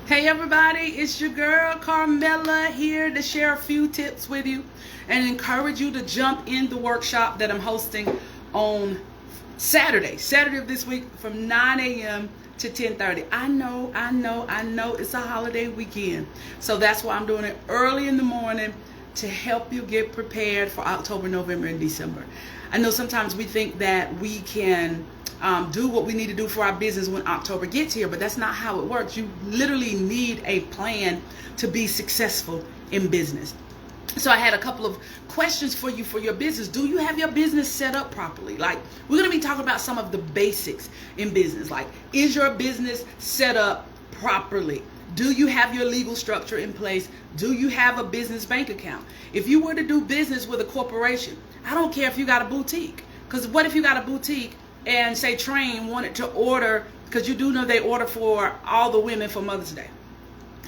Hey everybody, it's your girl Carmela here to share a few tips with you and encourage you to jump in the workshop that I'm hosting on Saturday of this week from 9 a.m. to 10:30. I know it's a holiday weekend. So that's why I'm doing it early in the morning to help you get prepared for October, November, and December. I know sometimes we think that we can do what we need to do for our business when October gets here, but that's not how it works. You literally need a plan to be successful in business. So I had a couple of questions for you for your business. Do you have your business set up properly? Like, we're going to be talking about some of the basics in business. Like, is your business set up properly? Do you have your legal structure in place? Do you have a business bank account? If you were to do business with a corporation, I don't care if you got a boutique. Because what if you got a boutique and say Train wanted to order, because you do know they order for all the women for Mother's Day.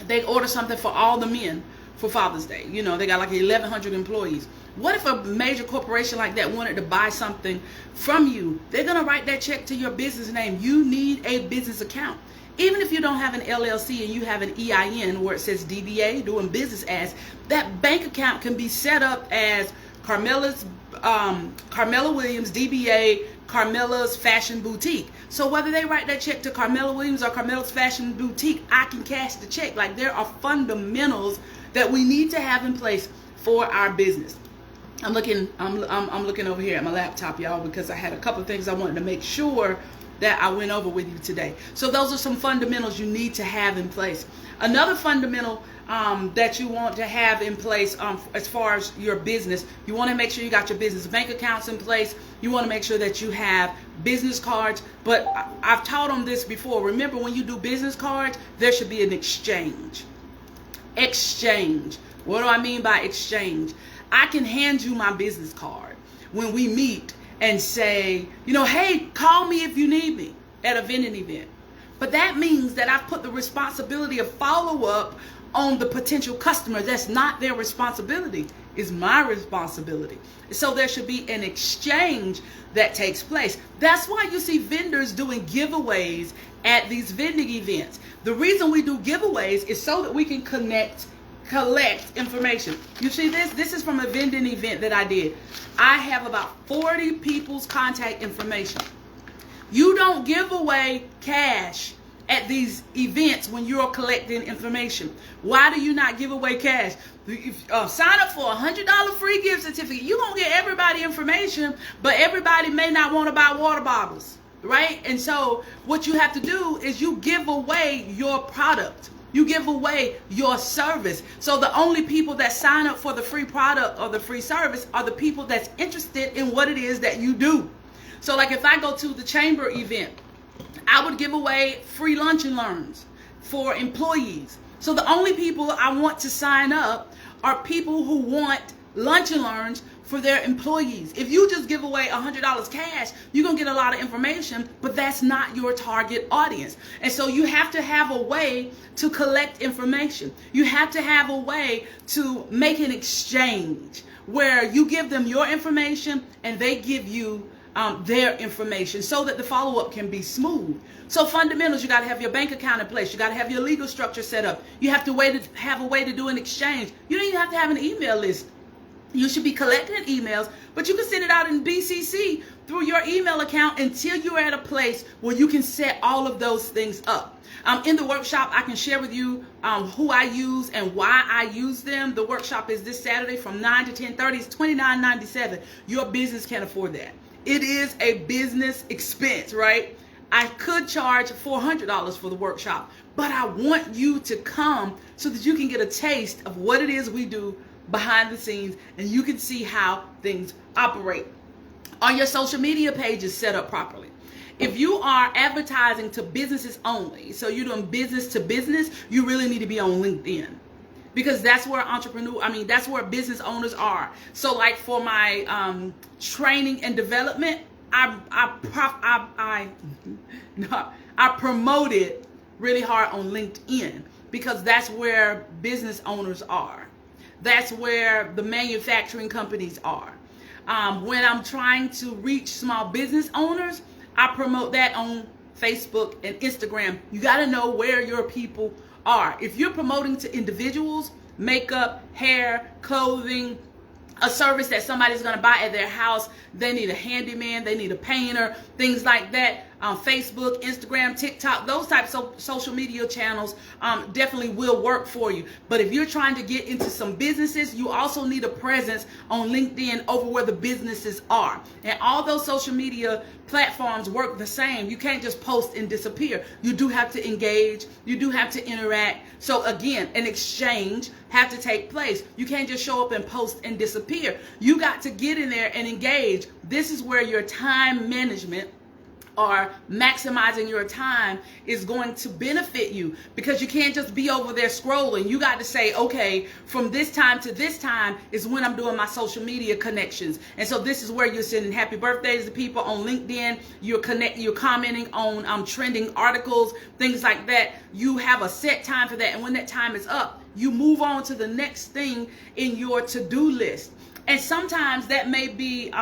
They order something for all the men for Father's Day. You know, they got like 1,100 employees. What if a major corporation like that wanted to buy something from you? They're going to write that check to your business name. You need a business account. Even if you don't have an LLC and you have an EIN where it says DBA, doing business as, that bank account can be set up as Carmela Williams, DBA, Carmela's Fashion Boutique. So whether they write that check to Carmela Williams or Carmela's Fashion Boutique, I can cash the check. Like, there are fundamentals that we need to have in place for our business. I'm looking over here at my laptop, y'all, because I had a couple of things I wanted to make sure that I went over with you today. So those are some fundamentals you need to have in place. Another fundamental that you want to have in place as far as your business, you want to make sure you got your business bank accounts in place. You want to make sure that you have business cards. But I've taught on this before. Remember, when you do business cards, there should be an exchange. Exchange. What do I mean by exchange? I can hand you my business card when we meet and say, you know, hey, call me if you need me at a vending event. But that means that I've put the responsibility of follow-up on the potential customer. That's not their responsibility. It's my responsibility. So there should be an exchange that takes place. That's why you see vendors doing giveaways at these vending events. The reason we do giveaways is so that we can collect information. You see this? This is from a vending event that I did. I have about 40 people's contact information. You don't give away cash at these events when you're collecting information. Why do you not give away cash? Sign up for a $100 free gift certificate. You're going to get everybody information, but everybody may not want to buy water bottles, right? And so what you have to do is you give away your product. You give away your service. So the only people that sign up for the free product or the free service are the people that's interested in what it is that you do. So like if I go to the chamber event, I would give away free lunch and learns for employees. So the only people I want to sign up are people who want lunch and learns for their employees. If you just give away $100 cash, you're going to get a lot of information, but that's not your target audience. And so you have to have a way to collect information. You have to have a way to make an exchange where you give them your information and they give you their information so that the follow-up can be smooth. So fundamentals, you got to have your bank account in place. You got to have your legal structure set up. You have to have a way to do an exchange. You don't even have to have an email list. You should be collecting emails, but you can send it out in BCC through your email account until you're at a place where you can set all of those things up. In the workshop, I can share with you who I use and why I use them. The workshop is this Saturday from 9 to 10:30. It's $29.97. Your business can't afford that. It is a business expense, right? I could charge $400 for the workshop, but I want you to come so that you can get a taste of what it is we do behind the scenes and you can see how things operate. Are your social media pages set up properly? If you are advertising to businesses only, so you're doing business to business, you really need to be on LinkedIn. Because that's where that's where business owners are. So like for my training and development, I promote it really hard on LinkedIn because that's where business owners are. That's where the manufacturing companies are. When I'm trying to reach small business owners, I promote that on Facebook, and Instagram. You got to know where your people are. If you're promoting to individuals, makeup, hair, clothing, a service that somebody's going to buy at their house, they need a handyman, they need a painter, things like that. Facebook, Instagram, TikTok, those types of social media channels definitely will work for you. But if you're trying to get into some businesses, you also need a presence on LinkedIn over where the businesses are. And all those social media platforms work the same. You can't just post and disappear. You do have to engage. You do have to interact. So again, an exchange have to take place. You can't just show up and post and disappear. You got to get in there and engage. This is where your time management or maximizing your time is going to benefit you, because you can't just be over there scrolling. You got to say, okay, from this time to this time is when I'm doing my social media connections. And so this is where you're sending happy birthdays to people on LinkedIn. You're commenting on trending articles, things like that. You have a set time for that. And when that time is up, you move on to the next thing in your to-do list. And sometimes that may be,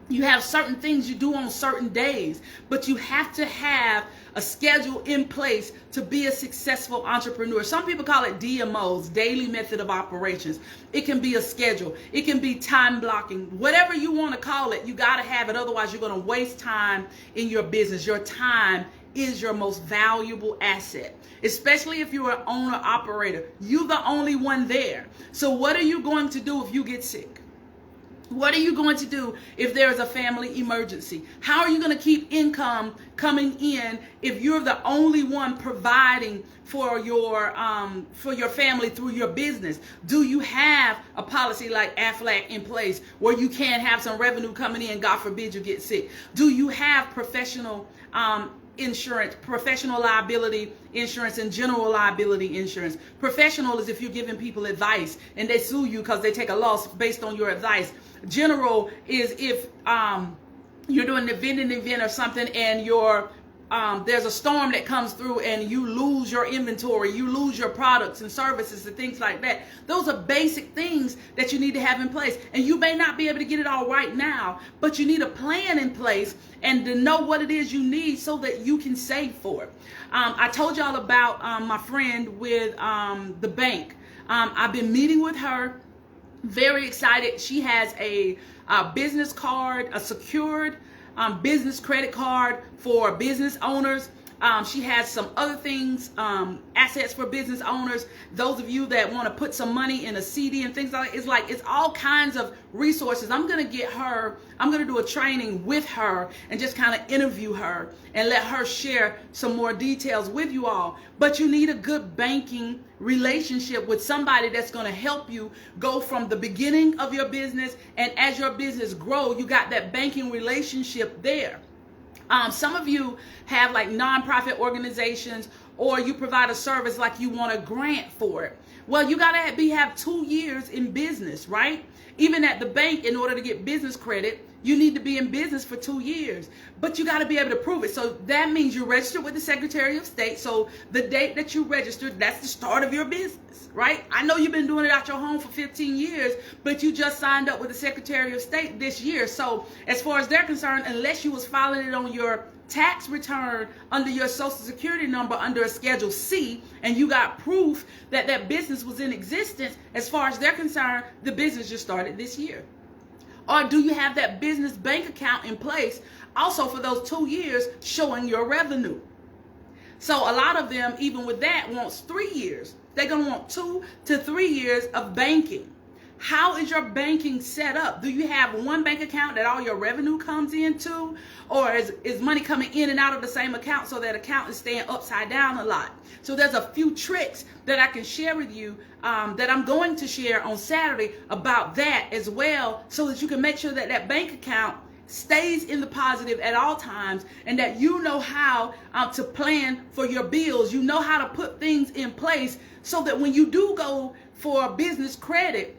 you have certain things you do on certain days, but you have to have a schedule in place to be a successful entrepreneur. Some people call it DMOs, daily method of operations. It can be a schedule. It can be time blocking. Whatever you want to call it, you got to have it. Otherwise, you're going to waste time in your business. Your time is your most valuable asset, especially if you're an owner operator. You're the only one there. So what are you going to do if you get sick? What are you going to do if there's a family emergency? How are you going to keep income coming in if you're the only one providing for your family through your business? Do you have a policy like Aflac in place where you can have some revenue coming in, God forbid you get sick? Do you have professional insurance, professional liability insurance, and general liability insurance? Professional is if you're giving people advice and they sue you because they take a loss based on your advice. General is if you're doing an event or something and there's a storm that comes through and you lose your inventory, you lose your products and services and things like that. Those are basic things that you need to have in place. And you may not be able to get it all right now, but you need a plan in place and to know what it is you need so that you can save for it. I told y'all about my friend with the bank. I've been meeting with her. Very excited. She has a business card, a secured business credit card for business owners. She has some other things, assets for business owners. Those of you that want to put some money in a CD and things like that, it's all kinds of resources. I'm going to do a training with her and just kind of interview her and let her share some more details with you all. But you need a good banking relationship with somebody that's going to help you go from the beginning of your business, and as your business grow, you got that banking relationship there. Some of you have like nonprofit organizations, or you provide a service like you want a grant for it. Well, you got to have 2 years in business, right? Even at the bank, in order to get business credit, you need to be in business for 2 years, but you got to be able to prove it. So that means you're registered with the Secretary of State. So the date that you registered, that's the start of your business, right? I know you've been doing it out your home for 15 years, but you just signed up with the Secretary of State this year. So as far as they're concerned, unless you was filing it on your tax return under your Social Security number under a Schedule C, and you got proof that that business was in existence, as far as they're concerned, the business just started this year. Or do you have that business bank account in place also for those 2 years showing your revenue? So a lot of them, even with that, wants 3 years. They're going to want 2 to 3 years of banking. How is your banking set up? Do you have one bank account that all your revenue comes into? Or is money coming in and out of the same account so that account is staying upside down a lot? So there's a few tricks that I can share with you that I'm going to share on Saturday about that as well, so that you can make sure that that bank account stays in the positive at all times, and that you know how to plan for your bills. You know how to put things in place so that when you do go for business credit,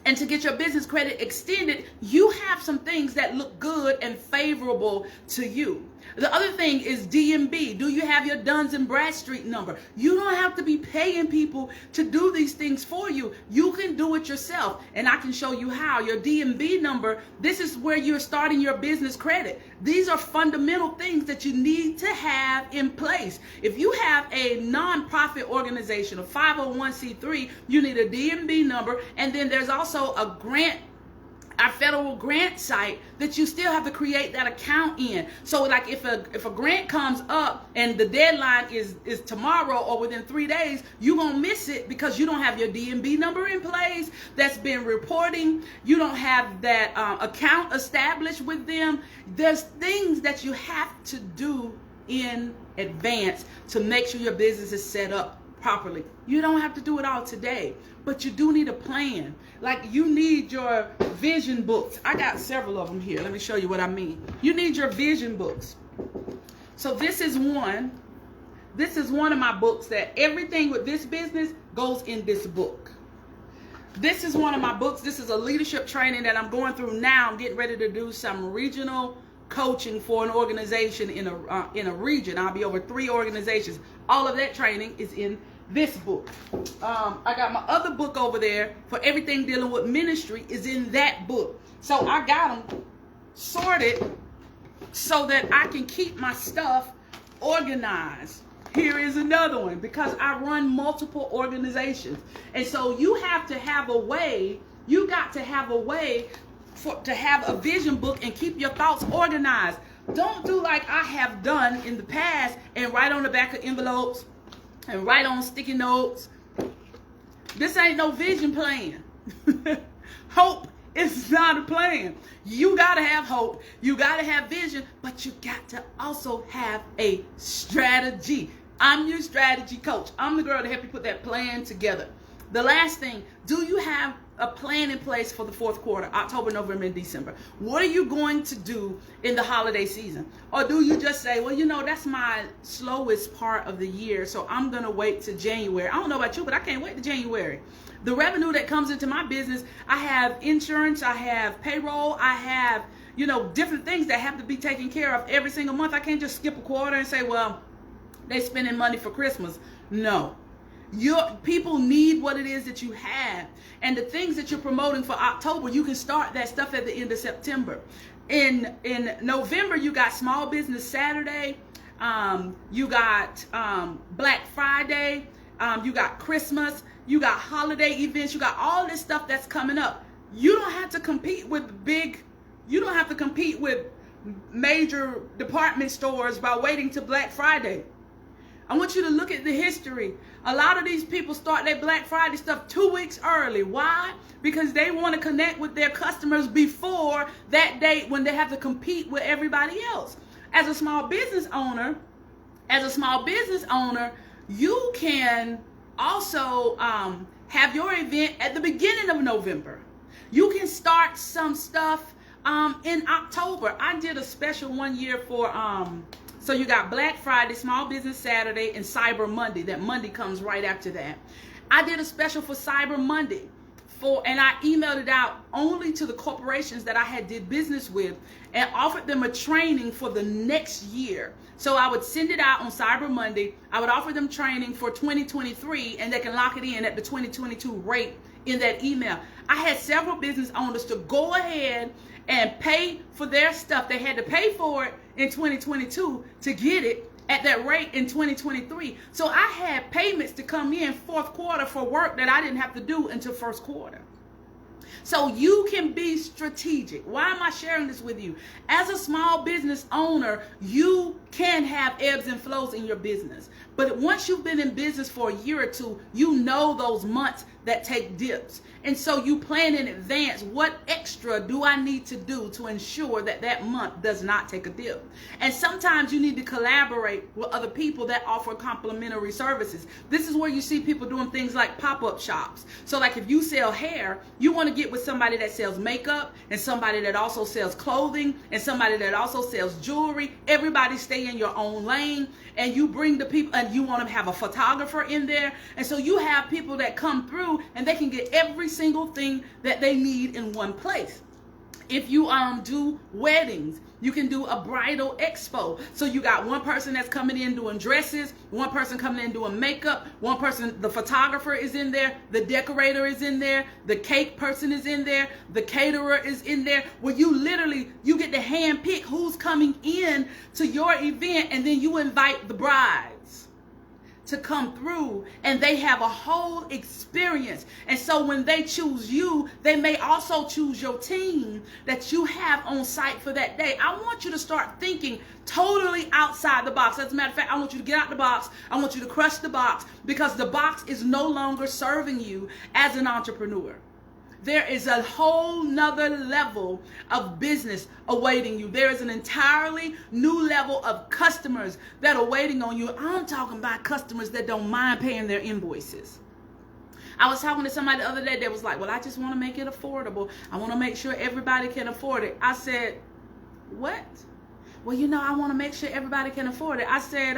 and to get your business credit extended, you have some things that look good and favorable to you. The other thing is DMB. Do you have your Duns and Bradstreet number? You don't have to be paying people to do these things for you. You can do it yourself, and I can show you how. Your DMB number, this is where you're starting your business credit. These are fundamental things that you need to have in place. If you have a nonprofit organization, a 501c3, you need a DMB number, and then there's also a federal grant site that you still have to create that account in. So like if a grant comes up and the deadline is tomorrow or within 3 days, you're going to miss it because you don't have your DMB number in place that's been reporting. You don't have that account established with them. There's things that you have to do in advance to make sure your business is set up properly. You don't have to do it all today, but you do need a plan. Like you need your vision books. I got several of them here. Let me show you what I mean. You need your vision books. So this is one. This is one of my books that everything with this business goes in this book. This is one of my books. This is a leadership training that I'm going through now. I'm getting ready to do some regional coaching for an organization in a region. I'll be over 3 organizations. All of that training is in this book. I got my other book over there for everything dealing with ministry is in that book. So I got them sorted so that I can keep my stuff organized. Here is another one because I run multiple organizations. And so you have to have a way, you got to have a way to have a vision book and keep your thoughts organized. Don't do like I have done in the past and write on the back of envelopes and write on sticky notes. This ain't no vision plan. Hope is not a plan. You got to have hope. You got to have vision, but you got to also have a strategy. I'm your strategy coach. I'm the girl to help you put that plan together. The last thing, do you have a plan in place for the fourth quarter, October, November, and December? What are you going to do in the holiday season? Or do you just say, well, you know, that's my slowest part of the year, so I'm going to wait to January. I don't know about you, but I can't wait to January. The revenue that comes into my business, I have insurance, I have payroll, I have, you know, different things that have to be taken care of every single month. I can't just skip a quarter and say, well, they're spending money for Christmas. No. Your people need what it is that you have, and the things that you're promoting for October, you can start that stuff at the end of September. In November, you got Small Business Saturday, you got Black Friday, you got Christmas, you got holiday events, you got all this stuff that's coming up. You don't have to compete with major department stores by waiting to Black Friday. I want you to look at the history. A lot of these people start their Black Friday stuff 2 weeks early. Why? Because they want to connect with their customers before that date when they have to compete with everybody else. As a small business owner, you can also have your event at the beginning of November. You can start some stuff in October. I did a special one year for so you got Black Friday, Small Business Saturday, and Cyber Monday. That Monday comes right after that. I did a special for Cyber Monday, and I emailed it out only to the corporations that I had did business with and offered them a training for the next year. So I would send it out on Cyber Monday. I would offer them training for 2023, and they can lock it in at the 2022 rate in that email. I had several business owners to go ahead and pay for their stuff. They had to pay for it in 2022 to get it at that rate in 2023. So I had payments to come in fourth quarter for work that I didn't have to do until first quarter. So you can be strategic. Why am I sharing this with you? As a small business owner, you can have ebbs and flows in your business. But once you've been in business for a year or two, you know those months that take dips. And so you plan in advance, what extra do I need to do to ensure that that month does not take a dip? And sometimes you need to collaborate with other people that offer complimentary services. This is where you see people doing things like pop-up shops. So like if you sell hair, you want to get with somebody that sells makeup and somebody that also sells clothing and somebody that also sells jewelry. Everybody stay in your own lane, and you bring the people, and you want to have a photographer in there. And so you have people that come through and they can get every single thing that they need in one place. If you do weddings, You can do a bridal expo. So you got one person that's coming in doing dresses, one person coming in doing makeup, one person, the photographer is in there, the decorator is in there, the cake person is in there, the caterer is in there, where you get to hand pick who's coming in to your event, and then you invite the brides to come through, and they have a whole experience. And so when they choose you, they may also choose your team that you have on site for that day. I want you to start thinking totally outside the box. As a matter of fact, I want you to get out the box. I want you to crush the box, because the box is no longer serving you as an entrepreneur. There is a whole nother level of business awaiting you. There is an entirely new level of customers that are waiting on you. I'm talking about customers that don't mind paying their invoices. I was talking to somebody the other day that was like, well, I just want to make it affordable. I want to make sure everybody can afford it. I said, what? Well, I want to make sure everybody can afford it. I said,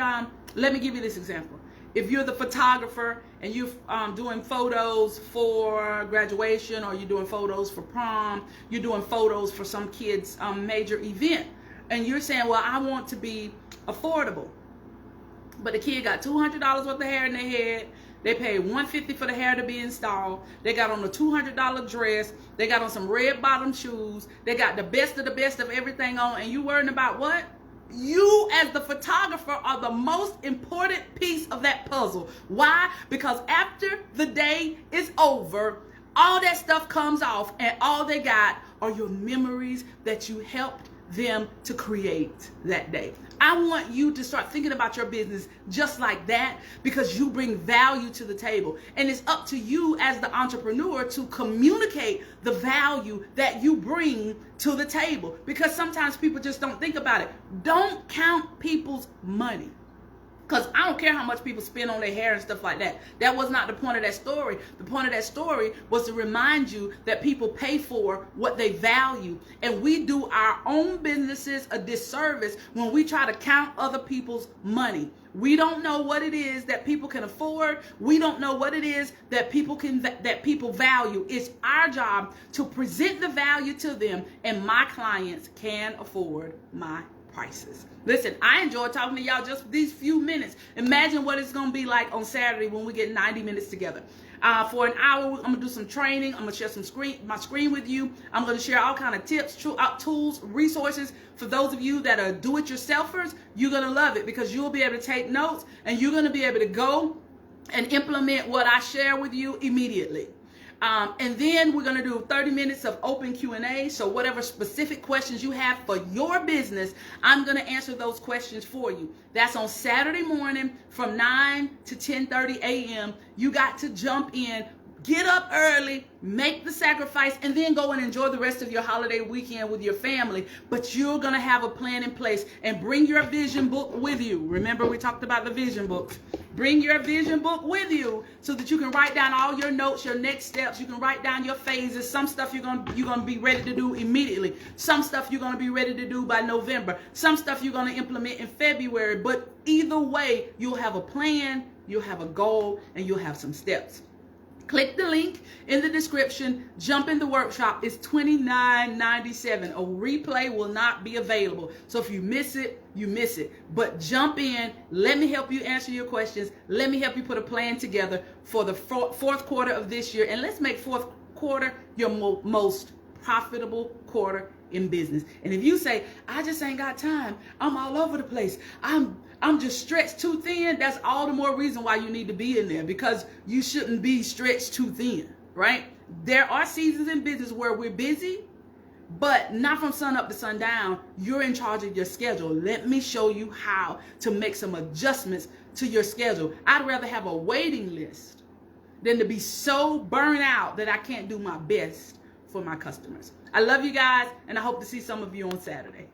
let me give you this example. If you're the photographer and you're doing photos for graduation, or you're doing photos for prom, you're doing photos for some kid's major event, and you're saying, well, I want to be affordable, but the kid got $200 worth of hair in their head, they paid $150 for the hair to be installed, they got on a $200 dress, they got on some red bottom shoes, they got the best of everything on, and you worrying about what? You as the photographer are the most important piece of that puzzle. Why? Because after the day is over, all that stuff comes off, and all they got are your memories that you helped them to create that day. I want you to start thinking about your business just like that, because you bring value to the table. And it's up to you as the entrepreneur to communicate the value that you bring to the table, because sometimes people just don't think about it. Don't count people's money. Because I don't care how much people spend on their hair and stuff like that. That was not the point of that story. The point of that story was to remind you that people pay for what they value. And we do our own businesses a disservice when we try to count other people's money. We don't know what it is that people can afford. We don't know what it is that people value. It's our job to present the value to them, and my clients can afford my prices. Listen, I enjoy talking to y'all just these few minutes. Imagine what it's going to be like on Saturday when we get 90 minutes together. For an hour, I'm going to do some training. I'm going to share my screen with you. I'm going to share all kind of tips, tools, resources. For those of you that are do-it-yourselfers, you're going to love it, because you'll be able to take notes, and you're going to be able to go and implement what I share with you immediately. And then we're going to do 30 minutes of open Q&A. So whatever specific questions you have for your business, I'm going to answer those questions for you. That's on Saturday morning from 9 to 10:30 a.m. You got to jump in, get up early, make the sacrifice, and then go and enjoy the rest of your holiday weekend with your family. But you're going to have a plan in place, and bring your vision book with you. Remember, we talked about the vision books. Bring your vision book with you so that you can write down all your notes, your next steps. You can write down your phases. Some stuff you're gonna be ready to do immediately. Some stuff you're gonna be ready to do by November. Some stuff you're gonna implement in February. But either way, you'll have a plan, you'll have a goal, and you'll have some steps. Click the link in the description. Jump in the workshop. It's $29.97. A replay will not be available. So if you miss it, you miss it. But jump in. Let me help you answer your questions. Let me help you put a plan together for the fourth quarter of this year. And let's make fourth quarter your most profitable quarter in business. And if you say, I just ain't got time, I'm all over the place, I'm just stretched too thin, that's all the more reason why you need to be in there, because you shouldn't be stretched too thin, right? There are seasons in business where we're busy, but not from sun up to sundown. You're in charge of your schedule. Let me show you how to make some adjustments to your schedule. I'd rather have a waiting list than to be so burned out that I can't do my best for my customers. I love you guys, and I hope to see some of you on Saturday.